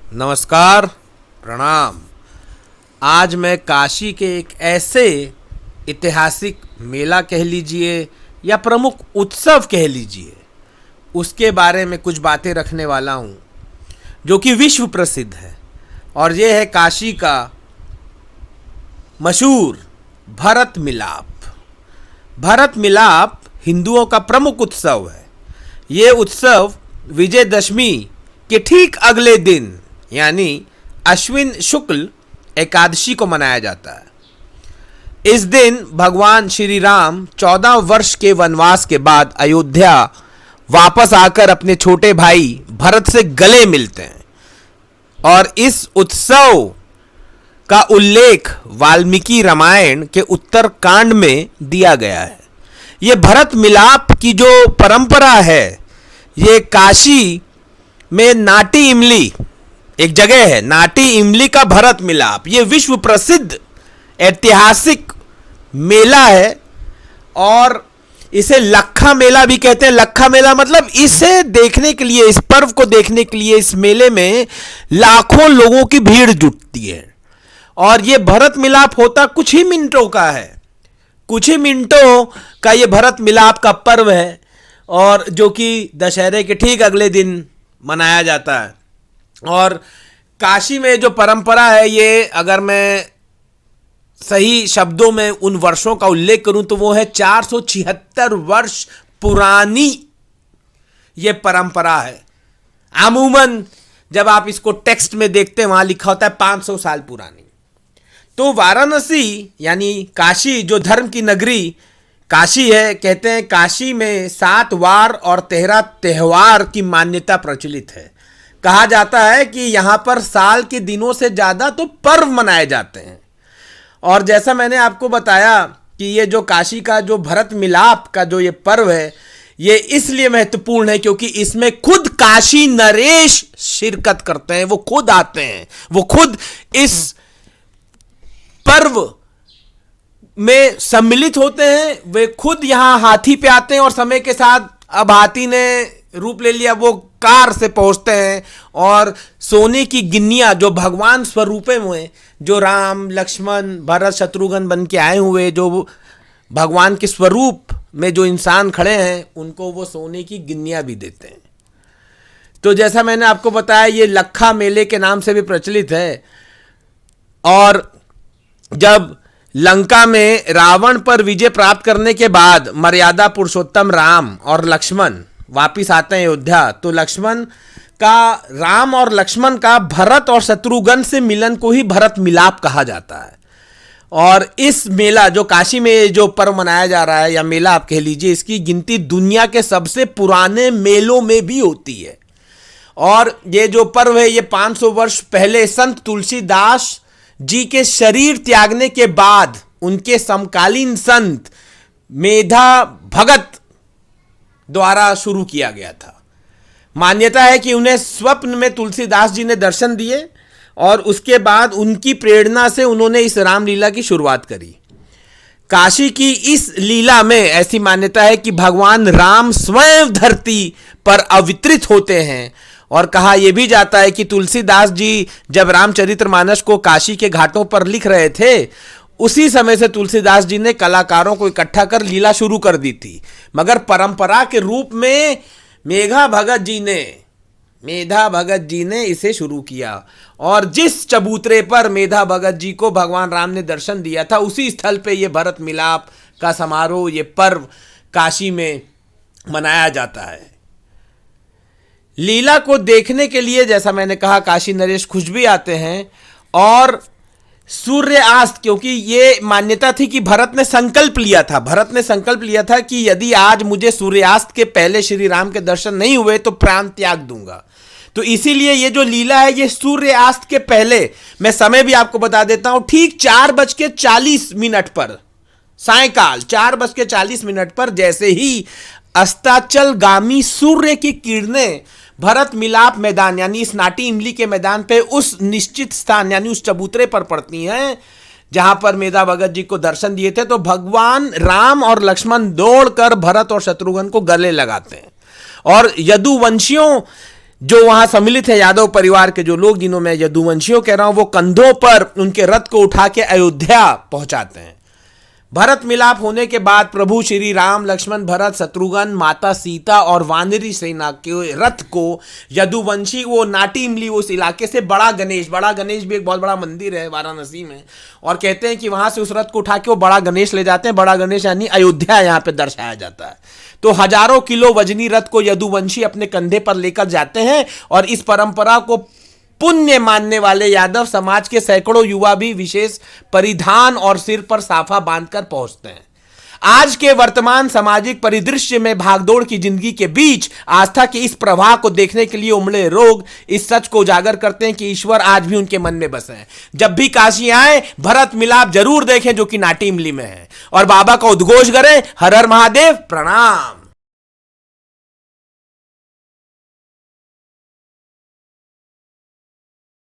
नमस्कार, प्रणाम। आज मैं काशी के एक ऐसे ऐतिहासिक मेला कह लीजिए या प्रमुख उत्सव कह लीजिए, उसके बारे में कुछ बातें रखने वाला हूँ जो कि विश्व प्रसिद्ध है। और ये है काशी का मशहूर भरत मिलाप। भरत मिलाप हिंदुओं का प्रमुख उत्सव है। ये उत्सव विजयदशमी के ठीक अगले दिन यानी अश्विन शुक्ल एकादशी को मनाया जाता है। इस दिन भगवान श्री राम 14 वर्ष के वनवास के बाद अयोध्या वापस आकर अपने छोटे भाई भरत से गले मिलते हैं। और इस उत्सव का उल्लेख वाल्मीकि रामायण के उत्तर कांड में दिया गया है। ये भरत मिलाप की जो परंपरा है, ये काशी में नाटी इमली एक जगह है, नाटी इमली का भरत मिलाप, ये विश्व प्रसिद्ध ऐतिहासिक मेला है। और इसे लखा मेला भी कहते हैं। लखा मेला मतलब इसे देखने के लिए, इस पर्व को देखने के लिए इस मेले में लाखों लोगों की भीड़ जुटती है। और ये भरत मिलाप होता कुछ ही मिनटों का है। कुछ ही मिनटों का ये भरत मिलाप का पर्व है, और जो कि दशहरे के ठीक अगले दिन मनाया जाता है। और काशी में जो परंपरा है, ये अगर मैं सही शब्दों में उन वर्षों का उल्लेख करूं तो वो है 476 वर्ष पुरानी ये परंपरा है। अमूमन जब आप इसको टेक्स्ट में देखते हैं, वहां लिखा होता है 500 साल पुरानी। तो वाराणसी यानी काशी, जो धर्म की नगरी काशी है, कहते हैं काशी में 7 वार और 13 त्योहार की मान्यता प्रचलित है। कहा जाता है कि यहां पर साल के दिनों से ज्यादा तो पर्व मनाए जाते हैं। और जैसा मैंने आपको बताया कि ये जो काशी का जो भरत मिलाप का जो ये पर्व है, ये इसलिए महत्वपूर्ण है क्योंकि इसमें खुद काशी नरेश शिरकत करते हैं। वो खुद आते हैं, वो खुद इस पर्व में सम्मिलित होते हैं। वे खुद यहां हाथी पे आते हैं और समय के साथ अब हाथी ने रूप ले लिया, वो कार से पहुंचते हैं। और सोने की गिन्नियां जो भगवान स्वरूपे हुए, जो राम लक्ष्मण भरत शत्रुघ्न बन के आए हुए, जो भगवान के स्वरूप में जो इंसान खड़े हैं, उनको वो सोने की गिन्नियां भी देते हैं। तो जैसा मैंने आपको बताया, ये लखा मेले के नाम से भी प्रचलित है। और जब लंका में रावण पर विजय प्राप्त करने के बाद मर्यादा पुरुषोत्तम राम और लक्ष्मण वापिस आते हैं अयोध्या, तो राम और लक्ष्मण का भरत और शत्रुघ्न से मिलन को ही भरत मिलाप कहा जाता है। और इस मेला जो काशी में जो पर्व मनाया जा रहा है, या मेला आप कह लीजिए, इसकी गिनती दुनिया के सबसे पुराने मेलों में भी होती है। और ये जो पर्व है, ये 500 वर्ष पहले संत तुलसीदास जी के शरीर त्यागने के बाद उनके समकालीन संत मेधा भगत द्वारा शुरू किया गया था। मान्यता है कि उन्हें स्वप्न में तुलसीदास जी ने दर्शन दिए और उसके बाद उनकी प्रेरणा से उन्होंने इस रामलीला की शुरुआत करी। काशी की इस लीला में ऐसी मान्यता है कि भगवान राम स्वयं धरती पर अवतरित होते हैं। और कहा यह भी जाता है कि तुलसीदास जी जब रामचरितमानस को काशी के घाटों पर लिख रहे थे, उसी समय से तुलसीदास जी ने कलाकारों को इकट्ठा कर लीला शुरू कर दी थी। मगर परंपरा के रूप में मेधा भगत जी ने इसे शुरू किया। और जिस चबूतरे पर मेधा भगत जी को भगवान राम ने दर्शन दिया था, उसी स्थल पे ये भरत मिलाप का समारोह, ये पर्व काशी में मनाया जाता है। लीला को देखने के लिए, जैसा मैंने कहा, काशी नरेश खुद भी आते हैं। और सूर्यास्त, क्योंकि ये मान्यता थी कि भरत ने संकल्प लिया था कि यदि आज मुझे सूर्यास्त के पहले श्री राम के दर्शन नहीं हुए तो प्राण त्याग दूंगा। तो इसीलिए ये जो लीला है, ये सूर्यास्त के पहले, मैं समय भी आपको बता देता हूं, ठीक 4:40 पर, सायकाल 4:40 पर, जैसे ही अस्ताचलगामी सूर्य की किरणें भरत मिलाप मैदान यानी इस नाटी इमली के मैदान पे उस निश्चित स्थान यानी उस चबूतरे पर पड़ती हैं जहां पर मेधा भगत जी को दर्शन दिए थे, तो भगवान राम और लक्ष्मण दौड़कर भरत और शत्रुघ्न को गले लगाते हैं। और यदुवंशियों जो वहां सम्मिलित है यादव परिवार के जो लोग, जिन्हों मैं यदुवंशियों कह रहा हूं, वो कंधों पर उनके रथ को उठा के अयोध्या पहुंचाते हैं। भरत मिलाप होने के बाद प्रभु श्री राम, लक्ष्मण, भरत, शत्रुघ्न, माता सीता और वानरी सेना के रथ को यदुवंशी, वो नाटी इमली उस इलाके से बड़ा गणेश भी एक बहुत बड़ा मंदिर है वाराणसी में, और कहते हैं कि वहां से उस रथ को उठा के वो बड़ा गणेश ले जाते हैं। बड़ा गणेश यानी अयोध्या यहां पे दर्शाया जाता है। तो हजारों किलो वजनी रथ को यदुवंशी अपने कंधे पर लेकर जाते हैं, और इस परंपरा को पुण्य मानने वाले यादव समाज के सैकड़ों युवा भी विशेष परिधान और सिर पर साफा बांधकर पहुंचते हैं। आज के वर्तमान सामाजिक परिदृश्य में भागदौड़ की जिंदगी के बीच आस्था के इस प्रवाह को देखने के लिए उमड़े लोग इस सच को उजागर करते हैं कि ईश्वर आज भी उनके मन में बसे हैं। जब भी काशी आए, भरत मिलाप जरूर देखें जो कि नाटी इमली में है, और बाबा का उद्घोष करें, हर हर महादेव, प्रणाम।